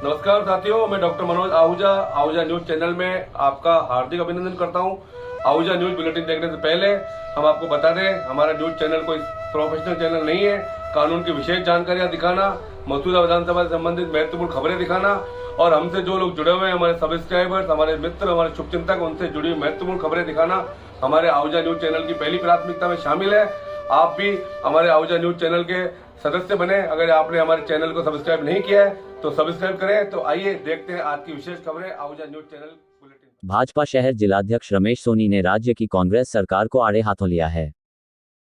नमस्कार साथियों, मैं doctor Manoj Ahuja Ahuja news channel में आपका हार्दिक अभिनंदन करता हूं। आहूजा न्यूज बुलेटिन देखने से पहले हम आपको बता दें, हमारा न्यूज चैनल कोई प्रोफेशनल चैनल नहीं है। कानून की विशेष जानकारियां दिखाना, मौजूदा विधानसभा से संबंधित महत्वपूर्ण खबरें दिखाना और हमसे जो लोग जुड़े हुए हैं, हमारे सब्सक्राइबर्स, हमारे मित्र, हमारे शुभचिंतक, उनसे जुड़ी हुई महत्वपूर्ण खबरें दिखाना हमारे आहूजा न्यूज चैनल की पहली प्राथमिकता में शामिल है। आप भी हमारे आहूजा न्यूज चैनल के सदस्य बने। अगर आपने हमारे चैनल को सब्सक्राइब नहीं किया है तो सब्सक्राइब करें। तो आइए देखते हैं आज की विशेष खबरें Ahuja news channel bulletin. Bhajpa शहर जिलाध्यक्ष रमेश सोनी ने राज्य की कांग्रेस सरकार को आड़े हाथों लिया है।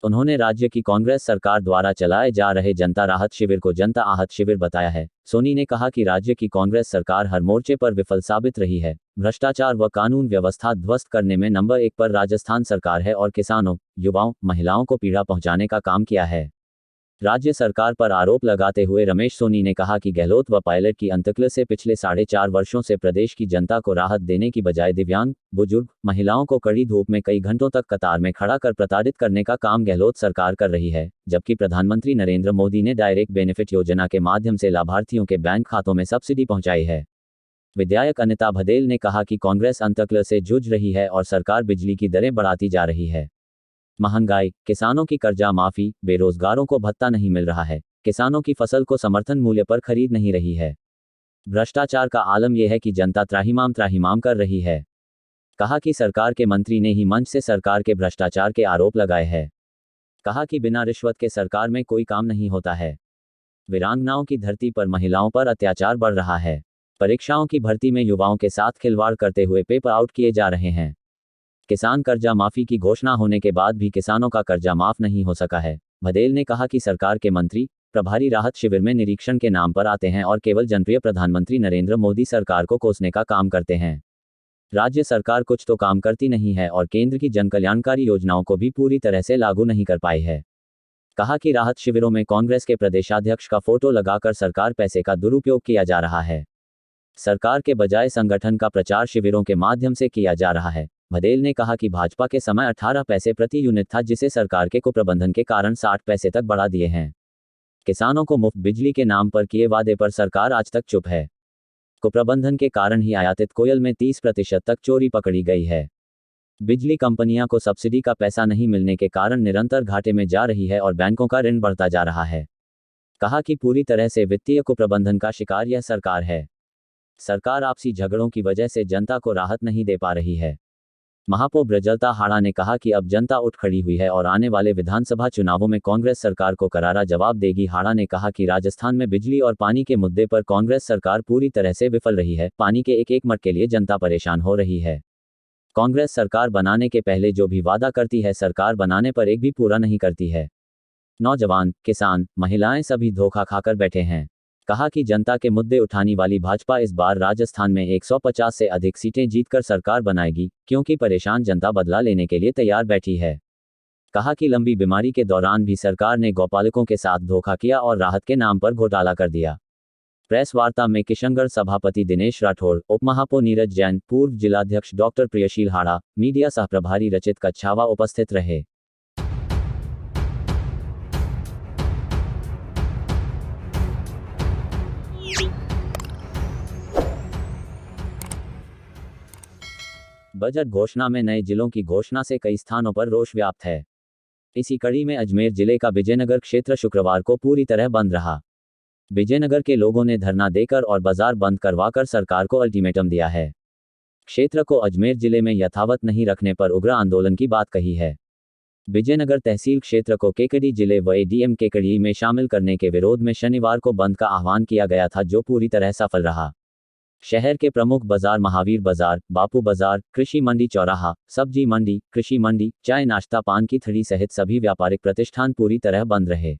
उन्होंने राज्य की कांग्रेस सरकार द्वारा चलाए जा रहे जनता राहत शिविर को जनता आहत शिविर बताया है। सोनी ने कहा कि राज्य की कांग्रेस सरकार हर मोर्चे पर विफल साबित रही है। भ्रष्टाचार व कानून व्यवस्था ध्वस्त करने में नंबर 1 पर राजस्थान सरकार है और किसानों, युवाओं, महिलाओं को पीड़ा पहुंचाने का काम किया है। राज्य सरकार पर आरोप लगाते हुए रमेश सोनी ने कहा कि गहलोत व पायलट की अंतकल से पिछले 4.5 वर्षों से प्रदेश की जनता को राहत देने की बजाय दिव्यांग, बुजुर्ग, महिलाओं को कड़ी धूप में कई घंटों तक कतार में खड़ा कर प्रताड़ित करने का काम गहलोत सरकार कर रही है, जबकि प्रधानमंत्री नरेंद्र मोदी ने डायरेक्ट बेनिफिट योजना के माध्यम से लाभार्थियों के बैंक खातों में सब्सिडी पहुंचाई है। विधायक अनिता भदेल ने कहा कि कांग्रेस अंतकल से जूझ रही है और सरकार बिजली की दरें बढ़ाती जा रही है। महंगाई, किसानों की कर्जा माफी, बेरोजगारों को भत्ता नहीं मिल रहा है, किसानों की फसल को समर्थन मूल्य पर खरीद नहीं रही है। भ्रष्टाचार का आलम यह है कि जनता त्राहिमाम कर रही है। कहा कि सरकार के मंत्री ने ही मंच से सरकार के भ्रष्टाचार के आरोप लगाए हैं। कहा कि बिना रिश्वत के सरकार में कोई काम नहीं होता है। वीरांगनाओं की धरती पर महिलाओं पर अत्याचार बढ़ रहा है। परीक्षाओं की भर्ती में युवाओं के साथ खिलवाड़ करते हुए पेपर आउट किए जा रहे हैं। किसान कर्जा माफी की घोषणा होने के बाद भी किसानों का कर्जा माफ नहीं हो सका है। भदेल ने कहा कि सरकार के मंत्री, प्रभारी राहत शिविर में निरीक्षण के नाम पर आते हैं और केवल जनप्रिय प्रधानमंत्री नरेंद्र मोदी सरकार को कोसने का काम करते हैं। राज्य सरकार कुछ तो काम करती नहीं है और केंद्र की जनकल्याणकारी योजनाओं को भी पूरी तरह से लागू नहीं कर पाई है। कहा कि राहत शिविरों में कांग्रेस के प्रदेशाध्यक्ष का फोटो लगाकर सरकार पैसे का दुरुपयोग किया जा रहा है। सरकार के बजाय संगठन का प्रचार शिविरों के माध्यम से किया जा रहा है। भदेल ने कहा कि भाजपा के समय 18 पैसे प्रति यूनिट था, जिसे सरकार के कुप्रबंधन के कारण 60 पैसे तक बढ़ा दिए हैं। किसानों को मुफ्त बिजली के नाम पर किए वादे पर सरकार आज तक चुप है। कुप्रबंधन के कारण ही आयातित कोयल में 30% तक चोरी पकड़ी गई है। बिजली कंपनियां को सब्सिडी का पैसा नहीं मिलने के कारण निरंतर घाटे में जा रही है और बैंकों का ऋण बढ़ता जा रहा है। कहा कि पूरी तरह से वित्तीय कुप्रबंधन का शिकार यह सरकार है। सरकार आपसी झगड़ों की वजह से जनता को राहत नहीं दे पा रही है। महापौ ब्रजलता हाड़ा ने कहा कि अब जनता उठ खड़ी हुई है और आने वाले विधानसभा चुनावों में कांग्रेस सरकार को करारा जवाब देगी। हाड़ा ने कहा कि राजस्थान में बिजली और पानी के मुद्दे पर कांग्रेस सरकार पूरी तरह से विफल रही है। पानी के एक मट के लिए जनता परेशान हो रही है। कांग्रेस सरकार बनाने के पहले जो भी वादा करती है, सरकार बनाने पर एक भी पूरा नहीं करती है। नौजवान, किसान, महिलाएं सभी धोखा खाकर बैठे हैं। कहा कि जनता के मुद्दे उठाने वाली भाजपा इस बार राजस्थान में 150 से अधिक सीटें जीतकर सरकार बनाएगी, क्योंकि परेशान जनता बदला लेने के लिए तैयार बैठी है। कहा कि लंबी बीमारी के दौरान भी सरकार ने गौपालकों के साथ धोखा किया और राहत के नाम पर घोटाला कर दिया। प्रेस वार्ता में किशनगढ़ सभापति दिनेश राठौड़, उपमहापौ नीरज जैन, पूर्व जिलाध्यक्ष डॉक्टर प्रियशील हाड़ा, मीडिया सह प्रभारी रचित कच्छावा उपस्थित रहे। बजट घोषणा में नए जिलों की घोषणा से कई स्थानों पर रोष व्याप्त है। इसी कड़ी में अजमेर जिले का विजयनगर क्षेत्र शुक्रवार को पूरी तरह बंद रहा। विजयनगर के लोगों ने धरना देकर और बाजार बंद करवाकर सरकार को अल्टीमेटम दिया है। क्षेत्र को अजमेर जिले में यथावत नहीं रखने पर उग्र आंदोलन की बात कही है। विजयनगर तहसील क्षेत्र को केकड़ी जिले व एडीएम केकड़ी में शामिल करने के विरोध में शनिवार को बंद का आह्वान किया गया था, जो पूरी तरह सफल रहा। शहर के प्रमुख बाजार महावीर बाजार, बापू बाजार, कृषि मंडी चौराहा, सब्जी मंडी, कृषि मंडी, चाय नाश्ता पान की थड़ी सहित सभी व्यापारिक प्रतिष्ठान पूरी तरह बंद रहे।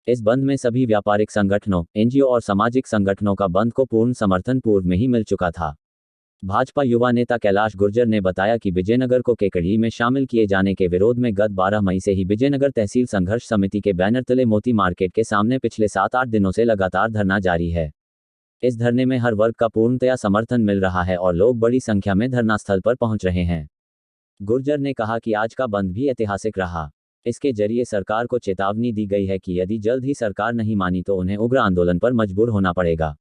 इस बंद में सभी व्यापारिक संगठनों, एनजीओ और सामाजिक संगठनों का बंद को पूर्ण समर्थन पूर्व में ही मिल चुका था। भाजपा युवा नेता कैलाश गुर्जर ने बताया कि विजयनगर को केकड़ी में शामिल किए जाने के विरोध में गत 12 मई से ही विजयनगर तहसील संघर्ष समिति के बैनर तले मोती मार्केट के सामने पिछले 7-8 दिनों से लगातार धरना जारी है। इस धरने में हर वर्ग का पूर्णतया समर्थन मिल रहा है और लोग बड़ी संख्या में धरना स्थल पर पहुंच रहे हैं। गुर्जर ने कहा कि आज का बंद भी ऐतिहासिक रहा। इसके जरिए सरकार को चेतावनी दी गई है कि यदि जल्द ही सरकार नहीं मानी तो उन्हें उग्र आंदोलन पर मजबूर होना पड़ेगा।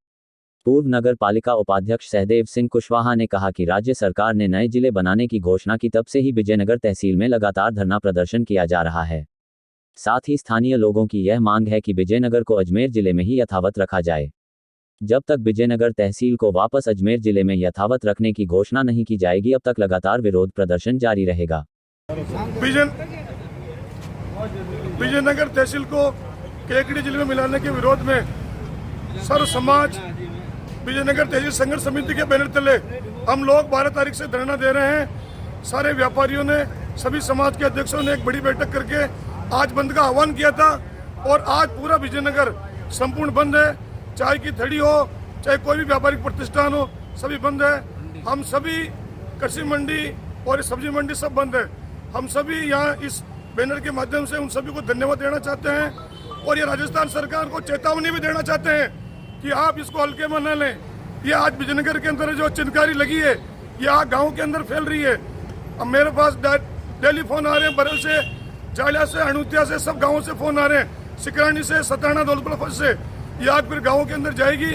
पूर्व नगर पालिका उपाध्यक्ष सहदेव सिंह कुशवाहा ने कहा कि राज्य सरकार ने नए जिले बनाने की घोषणा की तब से ही विजयनगर तहसील में लगातार धरना प्रदर्शन किया जा रहा है। साथ ही स्थानीय लोगों की यह मांग है कि विजयनगर को अजमेर जिले में ही यथावत रखा जाए। जब तक विजयनगर तहसील को वापस अजमेर जिले में यथावत रखने की घोषणा नहीं की जाएगी, अब तक लगातार विरोध प्रदर्शन जारी रहेगा। विजयनगर तहसील को केकड़ी जिले में मिलाने के विरोध में सर्व समाज विजयनगर तहसील संघर्ष समिति के बैनर तले हम लोग 12 तारीख से धरना दे रहे हैं। सारे व्यापारियों ने, सभी समाज के अध्यक्षों ने एक बड़ी बैठक करके आज बंद का आह्वान किया था और आज पूरा विजयनगर संपूर्ण बंद है। चाय की थड़ी हो, चाहे कोई भी व्यापारिक प्रतिष्ठान हो, सभी बंद है। हम सभी कृषि मंडी और सब्जी मंडी सब बंद है। हम सभी यहाँ इस बैनर के माध्यम से उन सभी को धन्यवाद देना चाहते हैं और ये राजस्थान सरकार को चेतावनी भी देना चाहते हैं कि आप इसको हल्के में न लें। ये आज विजयनगर के अंदर जो चिनकारी लगी है, ये आज गाँव के अंदर फैल रही है। अब मेरे पास डेली फोन आ रहे हैं, बरल से, जालिया से, अणुतिया से, सब गाँवों से फोन आ रहे हैं, सिकरानी से, सताना, दौलतपुर से। ये आग फिर गाँवों के अंदर जाएगी।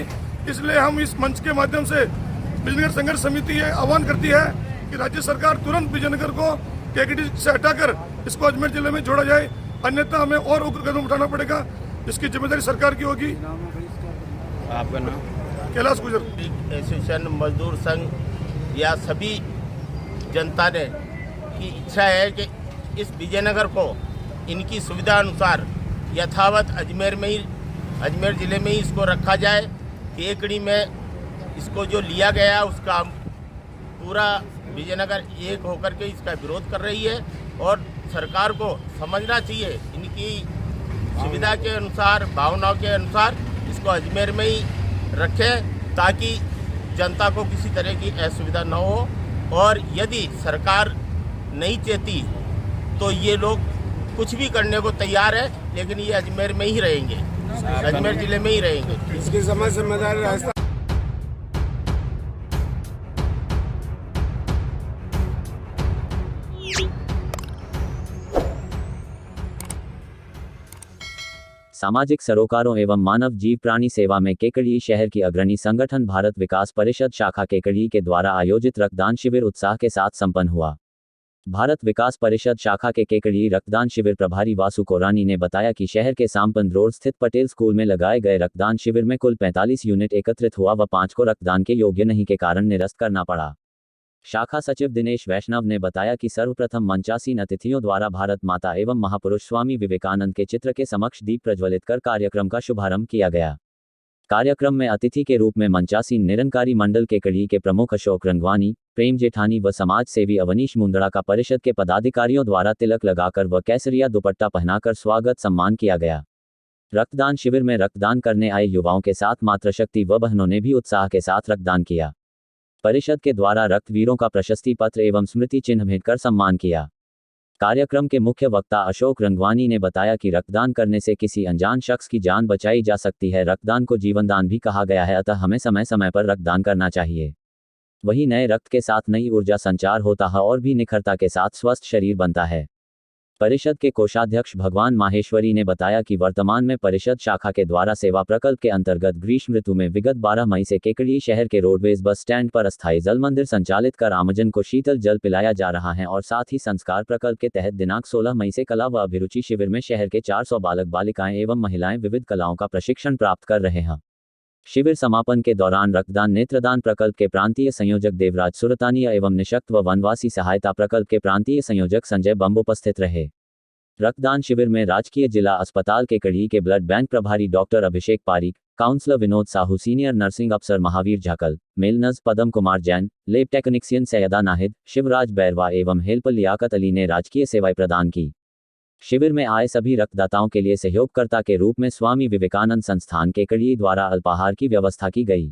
इसलिए हम इस मंच के माध्यम से विजयनगर संघर्ष समिति ये आह्वान करती है कि राज्य सरकार तुरंत विजयनगर को केकेडी से हटाकर इसको अजमेर जिले में जोड़ा जाए, अन्यथा हमें और उग्र कदम उठाना पड़ेगा। इसकी जिम्मेदारी सरकार की होगी। आपका नाम? कैलाश गुजर। एसोसिएशन मजदूर संघ या सभी जनता ने की इच्छा है कि इस विजयनगर को इनकी सुविधा अनुसार यथावत अजमेर जिले में ही इसको रखा जाए। केकड़ी में इसको जो लिया गया उसका पूरा विजयनगर एक होकर के इसका विरोध कर रही है और सरकार को समझना चाहिए इनकी सुविधा के अनुसार, भावनाओं के अनुसार इसको अजमेर में ही रखें ताकि जनता को किसी तरह की असुविधा न हो। और यदि सरकार नहीं चाहती तो ये लोग कुछ भी करने को तैयार है, लेकिन ये अजमेर में ही रहेंगे, अजमेर जिले में ही रहेंगे। इसकी समझ जिम्मेदारी राजस्थान। सामाजिक सरोकारों एवं मानव जीव प्राणी सेवा में केकड़ी शहर की अग्रणी संगठन भारत विकास परिषद शाखा केकड़ी के द्वारा आयोजित रक्तदान शिविर उत्साह के साथ संपन्न हुआ। भारत विकास परिषद शाखा के केकड़ी रक्तदान शिविर प्रभारी वासु कोरानी ने बताया कि शहर के सामपंद रोड स्थित पटेल स्कूल में लगाए गए रक्तदान शिविर में कुल 45 यूनिट एकत्रित हुआ व 5 को रक्तदान के योग्य नहीं के कारण निरस्त करना पड़ा। शाखा सचिव दिनेश वैष्णव ने बताया कि सर्वप्रथम मंचासीन अतिथियों द्वारा भारत माता एवं महापुरुष स्वामी विवेकानंद के चित्र के समक्ष दीप प्रज्वलित कर कार्यक्रम का शुभारंभ किया गया। कार्यक्रम में अतिथि के रूप में मंचासीन निरंकारी मंडल केकड़ी के प्रमुख अशोक रंगवानी, प्रेम जेठानी व समाज सेवी अवनीश मुंदड़ा का परिषद के पदाधिकारियों द्वारा तिलक लगाकर व केसरिया दुपट्टा पहनाकर स्वागत सम्मान किया गया। रक्तदान शिविर में रक्तदान करने आए युवाओं के साथ मातृशक्ति व बहनों ने भी उत्साह के साथ रक्तदान किया। परिषद के द्वारा रक्तवीरों का प्रशस्ति पत्र एवं स्मृति चिन्ह भेंट कर सम्मान किया। कार्यक्रम के मुख्य वक्ता अशोक रंगवानी ने बताया कि रक्तदान करने से किसी अनजान शख्स की जान बचाई जा सकती है। रक्तदान को जीवनदान भी कहा गया है, अतः हमें समय समय पर रक्तदान करना चाहिए। वही नए रक्त के साथ नई ऊर्जा संचार होता है और भी निखरता के साथ स्वस्थ शरीर बनता है। परिषद के कोषाध्यक्ष भगवान माहेश्वरी ने बताया कि वर्तमान में परिषद शाखा के द्वारा सेवा प्रकल्प के अंतर्गत ग्रीष्म ऋतु में विगत 12 मई से केकड़ी शहर के रोडवेज बस स्टैंड पर अस्थायी जल मंदिर संचालित कर आमजन को शीतल जल पिलाया जा रहा है और साथ ही संस्कार प्रकल्प के तहत दिनांक 16 मई से कला व अभिरुचि शिविर में शहर के 400 बालक बालिकाएं एवं महिलाएं विविध कलाओं का प्रशिक्षण प्राप्त कर रहे हैं। शिविर समापन के दौरान रक्तदान नेत्रदान प्रकल्प के प्रांतीय संयोजक देवराज सुरतानिया एवं निशक्त व वनवासी सहायता प्रकल्प के प्रांतीय संयोजक संजय बम्ब उपस्थित रहे। रक्तदान शिविर में राजकीय जिला अस्पताल केकड़ी के ब्लड बैंक प्रभारी doctor Abhishek Pareek, counsellor Vinod Sahu, senior nursing अफसर Mahaveer Jhakal, male nurse Padam Kumar Jain, lab technician Saiyada Nahid, Shivraj Bairwa एवं हेल्पर लियाकत अली ने राजकीय सेवाएं प्रदान की। शिविर में आए सभी रक्तदाताओं के लिए सहयोगकर्ता के रूप में स्वामी विवेकानंद संस्थान केकड़ी द्वारा अल्पाहार की व्यवस्था की गई।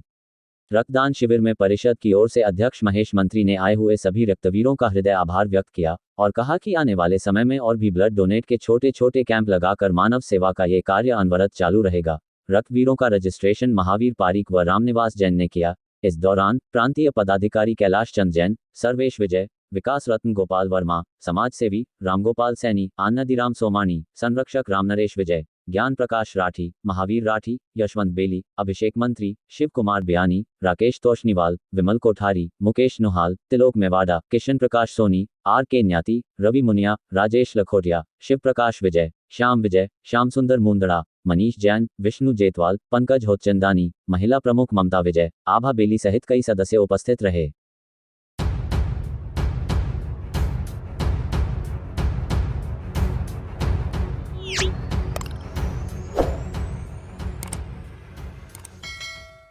रक्तदान शिविर में परिषद की ओर से अध्यक्ष महेश मंत्री ने आए हुए सभी रक्तवीरों का हृदय आभार व्यक्त किया और कहा कि आने वाले समय में और भी ब्लड डोनेट के छोटे छोटे कैंप लगाकर मानव सेवा का ये कार्य अनवरत चालू रहेगा। रक्तवीरों का रजिस्ट्रेशन महावीर पारीक व रामनिवास जैन ने किया। इस दौरान प्रांतीय पदाधिकारी कैलाश चंद जैन, सर्वेश विजय, विकास रत्न गोपाल वर्मा, समाज सेवी रामगोपाल सैनी, आन्नदीराम सोमानी, संरक्षक रामनरेश विजय, ज्ञान प्रकाश राठी, महावीर राठी, यशवंत बेली, अभिषेक मंत्री, शिव कुमार बयानी, राकेश तोशनीवाल, विमल कोठारी, मुकेश नुहाल, तिलोक मेवाड़ा, किशन प्रकाश सोनी, RK न्याती, रवि मुनिया, राजेश लखोटिया, शिव प्रकाश विजय, श्याम सुंदर मुंदड़ा, मनीष जैन, विष्णु जेतवाल, पंकज होतचंदानी, महिला प्रमुख ममता विजय, आभा बेली सहित कई सदस्य उपस्थित रहे।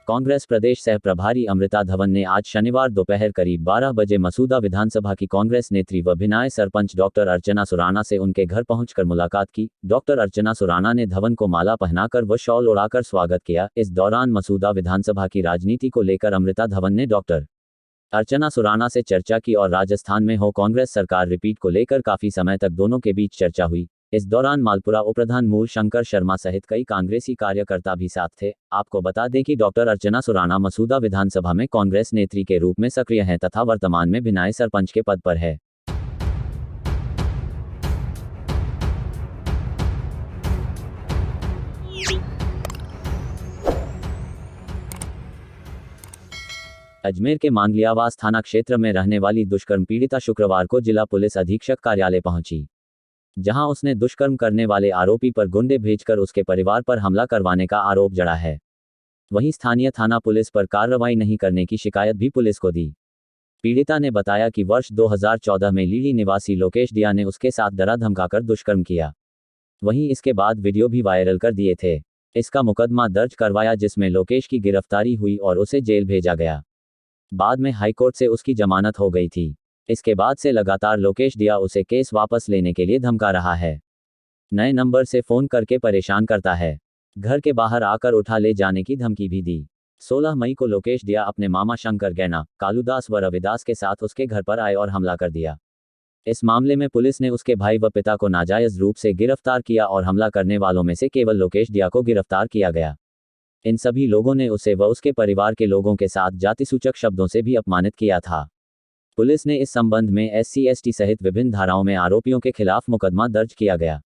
कांग्रेस प्रदेश सह प्रभारी अमृता धवन ने आज शनिवार दोपहर करीब 12 बजे मसूदा विधानसभा की कांग्रेस नेत्री व भिनाय सरपंच डॉक्टर अर्चना सुराणा से उनके घर पहुंचकर मुलाकात की। डॉक्टर अर्चना सुराणा ने धवन को माला पहनाकर व शॉल ओढ़ाकर स्वागत किया। इस दौरान मसूदा विधानसभा की राजनीति को लेकर अमृता धवन ने डॉक्टर अर्चना सुराणा से चर्चा की और राजस्थान में हो कांग्रेस सरकार रिपीट को लेकर काफी समय तक दोनों के बीच चर्चा हुई। इस दौरान मालपुरा उपप्रधान मूल शंकर शर्मा सहित कई कांग्रेसी कार्यकर्ता भी साथ थे। आपको बता दें कि डॉक्टर अर्चना सुराणा मसूदा विधानसभा में कांग्रेस नेत्री के रूप में सक्रिय हैं तथा वर्तमान में भिनाय सरपंच के पद पर है। अजमेर के मांगलियावास थाना क्षेत्र में रहने वाली दुष्कर्म पीड़िता शुक्रवार को जिला पुलिस अधीक्षक कार्यालय पहुंची, जहां उसने दुष्कर्म करने वाले आरोपी पर गुंडे भेजकर उसके परिवार पर हमला करवाने का आरोप जड़ा है। वहीं स्थानीय थाना पुलिस पर कार्रवाई नहीं करने की शिकायत भी पुलिस को दी। पीड़िता ने बताया कि वर्ष 2014 में लीली निवासी लोकेश दिया ने उसके साथ डरा धमकाकर दुष्कर्म किया। वहीं इसके बाद वीडियो भी वायरल कर दिए थे। इसका मुकदमा दर्ज करवाया जिसमें लोकेश की गिरफ्तारी हुई और उसे जेल भेजा गया। बाद में हाईकोर्ट से उसकी जमानत हो गई थी। इसके बाद से लगातार लोकेश दिया उसे केस वापस लेने के लिए धमका रहा है। नए नंबर से फोन करके परेशान करता है। घर के बाहर आकर उठा ले जाने की धमकी भी दी। 16 मई को लोकेश दिया अपने मामा शंकर गैना, कालूदास व रविदास के साथ उसके घर पर आए और हमला कर दिया। इस मामले में पुलिस ने उसके भाई व पिता को नाजायज रूप से गिरफ्तार किया और हमला करने वालों में से केवल लोकेश दिया को गिरफ्तार किया गया। इन सभी लोगों ने उसे व उसके परिवार के लोगों के साथ जातिसूचक शब्दों से भी अपमानित किया था। पुलिस ने इस संबंध में SC/ST सहित विभिन्न धाराओं में आरोपियों के खिलाफ मुकदमा दर्ज किया गया।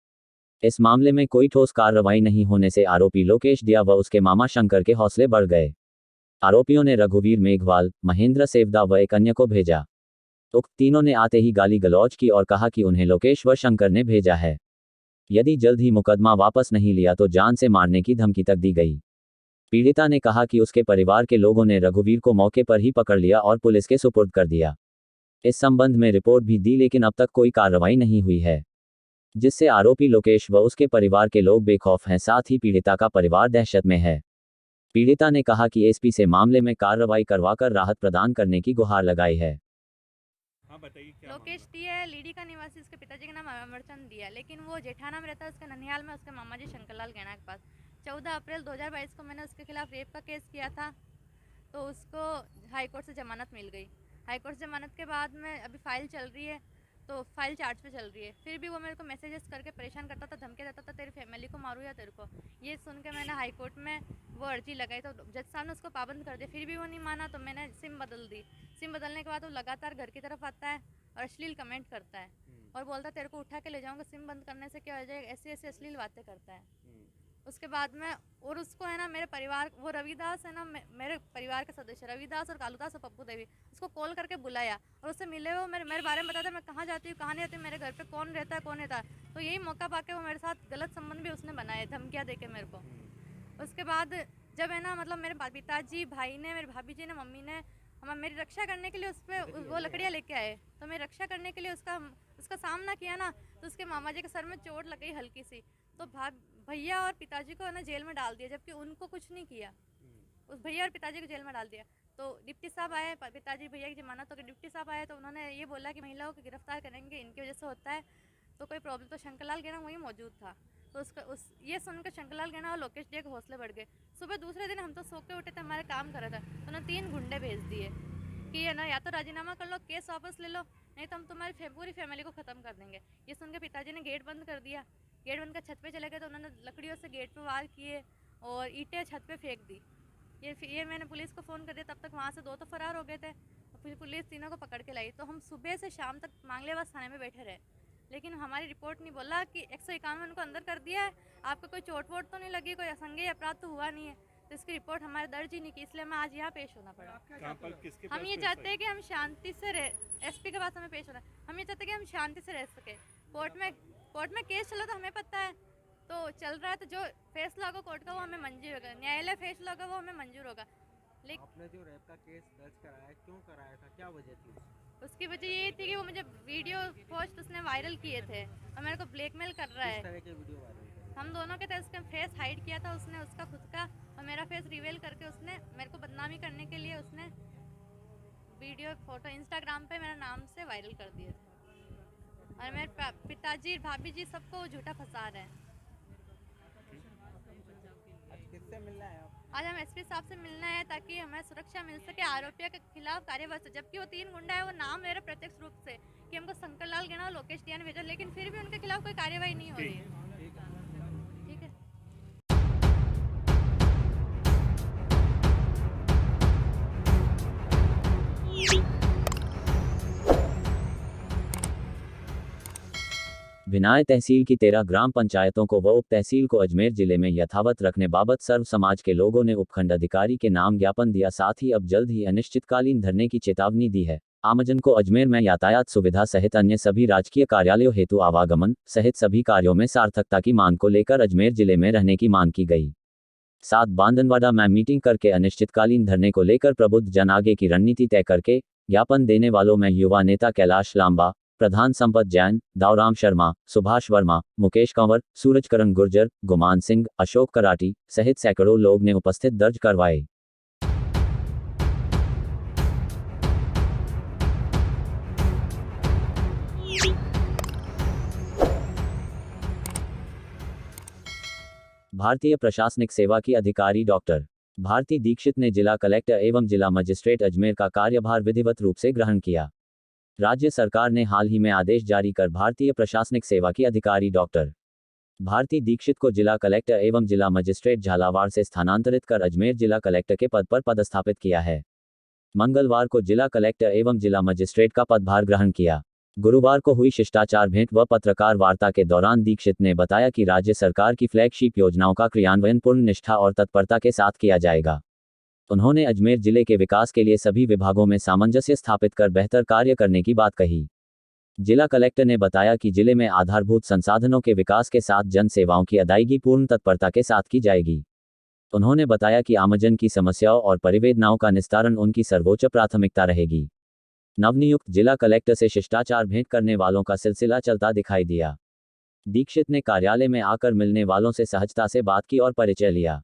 इस मामले में कोई ठोस कार्रवाई नहीं होने से आरोपी लोकेश दिया व उसके मामा शंकर के हौसले बढ़ गए। आरोपियों ने रघुवीर मेघवाल, महेंद्र सेवदा व एक अन्य को भेजा। उक्त तीनों ने आते ही गाली गलौज की और कहा कि उन्हें लोकेश व शंकर ने भेजा है। यदि जल्द ही मुकदमा वापस नहीं लिया तो जान से मारने की धमकी तक दी गई। पीड़िता ने कहा कि उसके परिवार के लोगों ने रघुवीर को मौके पर ही पकड़ लिया और पुलिस के सुपुर्द कर दिया। इस संबंध में रिपोर्ट भी दी लेकिन अब तक कोई कार्रवाई नहीं हुई है, जिससे आरोपी लोकेश व उसके परिवार के लोग बेखौफ हैं। साथ ही पीड़िता का परिवार दहशत में है। पीड़िता ने कहा कि SP से मामले में कार्रवाई करवाकर राहत प्रदान करने की गुहार लगाई है। हाँ बताइए क्या लोकेश दिया है, लीडी का निवासी, उसके पिताजी का नाम अमरचंद दिया, लेकिन वो जेठाना में रहता है, उसके ननिहाल में उसके मामा जी शंकरलाल गैना के पास। 14 अप्रैल 2022 को मैंने उसके खिलाफ रेप का केस किया था, तो उसको हाईकोर्ट से जमानत मिल गई। हाईकोर्ट से जमानत के बाद में अभी फाइल चल रही है, तो फाइल चार्ज पे चल रही है। फिर भी वो मेरे को मैसेजेस करके परेशान करता था, धमकी देता था, तेरी फैमिली को मारूँ या तेरे को। ये सुन के मैंने हाईकोर्ट में वो अर्जी लगाई, तो जज साहब ने उसको पाबंद कर दिया। फिर भी वो नहीं माना, तो मैंने सिम बदल दी। सिम बदलने के बाद वो लगातार घर की तरफ आता है और अश्लील कमेंट करता है और बोलता है तेरे को उठा के ले जाऊँगा, सिम बंद करने से क्या हो जाएगा, ऐसी ऐसी अश्लील बातें करता है। उसके बाद में और उसको है ना मेरे परिवार, वो रविदास है ना, मेरे परिवार के सदस्य रविदास और कालूदास और पप्पू देवी, उसको कॉल करके बुलाया और उससे मिले। वो मेरे बारे में बताता है, मैं कहाँ जाती हूँ, कहाँ नहीं जाती, मेरे घर पे कौन रहता है, कौन रहता है। तो यही मौका पाके वो मेरे साथ गलत संबंध भी उसने बनाए, धमकियाँ दे के मेरे को। उसके बाद जब है ना मतलब मेरे पिताजी, भाई ने, मेरे भाभी जी ने, मम्मी ने मेरी रक्षा करने के लिए उस पर वो लकड़ियाँ लेके आए, तो मेरी रक्षा करने के लिए उसका सामना किया ना, तो उसके मामा जी के सर में चोट लग गई हल्की सी, तो भैया और पिताजी को है ना जेल में डाल दिया, जबकि उनको कुछ नहीं किया। उस भैया और पिताजी को जेल में डाल दिया। तो डिप्टी साहब आए, पिताजी भैया की जमानत हो गई, डिप्टी साहब आए तो उन्होंने ये बोला कि महिलाओं को गिरफ्तार करेंगे, इनकी वजह से होता है, तो कोई प्रॉब्लम। तो शंकरलाल गैना वहीं मौजूद था, तो ये सुनकर शंकरलाल गैना और लोकेश डे के हौसले बढ़ गए। सुबह दूसरे दिन हम तो सो के उठे थे, हमारे काम कर रहे थे, तो उन्होंने 3 गुंडे भेज दिए कि है ना या तो राजीनामा कर लो, केस वापस ले लो, नहीं तो हम तुम्हारी पूरी फैमिली को ख़त्म कर देंगे। ये सुन के पिताजी ने गेट बंद कर दिया। गेट बंद कर छत पे चले गए, तो उन्होंने लकड़ियों से गेट पे वार किए और ईंटें छत पे फेंक दी। ये मैंने पुलिस को फ़ोन कर दिया, तब तक वहाँ से 2 तो फरार हो गए थे। फिर पुलिस तीनों को पकड़ के लाई। तो हम सुबह से शाम तक मांगलेवास थाने में बैठे रहे। लेकिन हमारी रिपोर्ट नहीं बोला कि 151 को अंदर कर दिया है, आपको कोई चोट वोट तो नहीं लगी, कोई असंज्ञेय अपराध तो हुआ नहीं है, तो इसकी रिपोर्ट हमारे दर्ज ही नहीं की, इसलिए हमें आज यहाँ पेश होना पड़ा। कहाँ पर किसके हम पास ये पेश चाहते आई? हैं कि हम शांति से रह, एसपी के पास हमें पेश होना है, हम ये चाहते हैं कि हम शांति से रह सके। कोर्ट में केस चला तो हमें पता है, तो चल रहा है, तो जो फैसला होगा कोर्ट का वो हमें मंजूर होगा, न्यायालय फैसला होगा वो हमें मंजूर होगा। लेकिन आपने जो रेप का केस दर्ज कराया, क्यों कराया था, क्या वजह थी उसकी? उसकी वजह ये थी कि वो मुझे वीडियो पोस्ट उसने वायरल किए थे और मेरे को ब्लैकमेल कर रहा किस है। तरह के वीडियो वायरल करे? हम दोनों के थे, उसका फेस हाइड किया था उसने, उसका खुद का और मेरा फेस रिवील करके उसने मेरे को बदनामी करने के लिए उसने वीडियो फोटो इंस्टाग्राम पे मेरा नाम से वायरल कर दिए थे और मेरे पिताजी भाभी जी सबको झूठा फंसा रहे हैं। आज किससे मिलना है आप? आज हम एसपी साहब से मिलना है ताकि हमें सुरक्षा मिल सके, आरोपियों के खिलाफ कार्यवाही, जबकि वो 3 गुंडा है, वो नाम ले रहे प्रत्यक्ष रूप से कि हमको शंकर लाल गेना और लोकेश दिया ने भेजा, लेकिन फिर भी उनके खिलाफ कोई कार्यवाही नहीं हो रही है। ठीक है। भिनाय तहसील की 13 ग्राम पंचायतों को व उप तहसील को अजमेर जिले में यथावत रखने बाबत सर्व समाज के लोगों ने उपखंड अधिकारी के नाम ज्ञापन दिया, साथ ही अब जल्द ही अनिश्चितकालीन धरने की चेतावनी दी है। आमजन को अजमेर में यातायात सुविधा सहित अन्य सभी राजकीय कार्यालयों हेतु आवागमन सहित सभी कार्यों में सार्थकता की मांग को लेकर अजमेर जिले में रहने की मांग की गई। साथ बांदनवाड़ा में मीटिंग करके अनिश्चितकालीन धरने को लेकर प्रबुद्ध जन आगे की रणनीति तय करके ज्ञापन देने वालों में युवा नेता कैलाश लांबा, प्रधान संपत जैन, दावराम शर्मा, सुभाष वर्मा, मुकेश कंवर, सूरजकरण गुर्जर, गुमान सिंह, अशोक कराटी सहित सैकड़ों लोग ने उपस्थित दर्ज करवाए। भारतीय प्रशासनिक सेवा की अधिकारी डॉक्टर भारती दीक्षित ने जिला कलेक्टर एवं जिला मजिस्ट्रेट अजमेर का कार्यभार विधिवत रूप से ग्रहण किया। राज्य सरकार ने हाल ही में आदेश जारी कर भारतीय प्रशासनिक सेवा की अधिकारी डॉक्टर भारती दीक्षित को जिला कलेक्टर एवं जिला मजिस्ट्रेट झालावाड़ से स्थानांतरित कर अजमेर जिला कलेक्टर के पद पर पदस्थापित किया है। मंगलवार को जिला कलेक्टर एवं जिला मजिस्ट्रेट का पदभार ग्रहण किया। गुरुवार को हुई शिष्टाचार भेंट व पत्रकार वार्ता के दौरान दीक्षित ने बताया कि राज्य सरकार की फ्लैगशिप योजनाओं का क्रियान्वयन पूर्ण निष्ठा और तत्परता के साथ किया जाएगा। उन्होंने अजमेर जिले के विकास के लिए सभी विभागों में सामंजस्य स्थापित कर बेहतर कार्य करने की बात कही। जिला कलेक्टर ने बताया कि जिले में आधारभूत संसाधनों के विकास के साथ जन सेवाओं की अदायगी पूर्ण तत्परता के साथ की जाएगी। उन्होंने बताया कि आमजन की समस्याओं और परिवेदनाओं का निस्तारण उनकी सर्वोच्च प्राथमिकता रहेगी। नवनियुक्त जिला कलेक्टर से शिष्टाचार भेंट करने वालों का सिलसिला चलता दिखाई दिया। दीक्षित ने कार्यालय में आकर मिलने वालों से सहजता से बात की और परिचय लिया।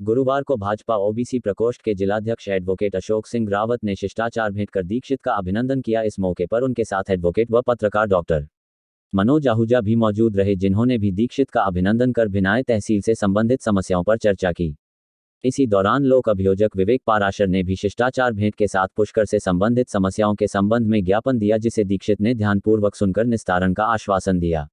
गुरुवार को भाजपा ओबीसी प्रकोष्ठ के जिलाध्यक्ष एडवोकेट अशोक सिंह रावत ने शिष्टाचार भेंट कर दीक्षित का अभिनंदन किया। इस मौके पर उनके साथ एडवोकेट व पत्रकार डॉक्टर मनोज आहूजा भी मौजूद रहे, जिन्होंने भी दीक्षित का अभिनंदन कर भिनाय तहसील से संबंधित समस्याओं पर चर्चा की। इसी दौरान लोक अभियोजक विवेक पाराशर ने भी शिष्टाचार भेंट के साथ पुष्कर से संबंधित समस्याओं के संबंध में ज्ञापन दिया, जिसे दीक्षित ने ध्यानपूर्वक सुनकर निस्तारण का आश्वासन दिया।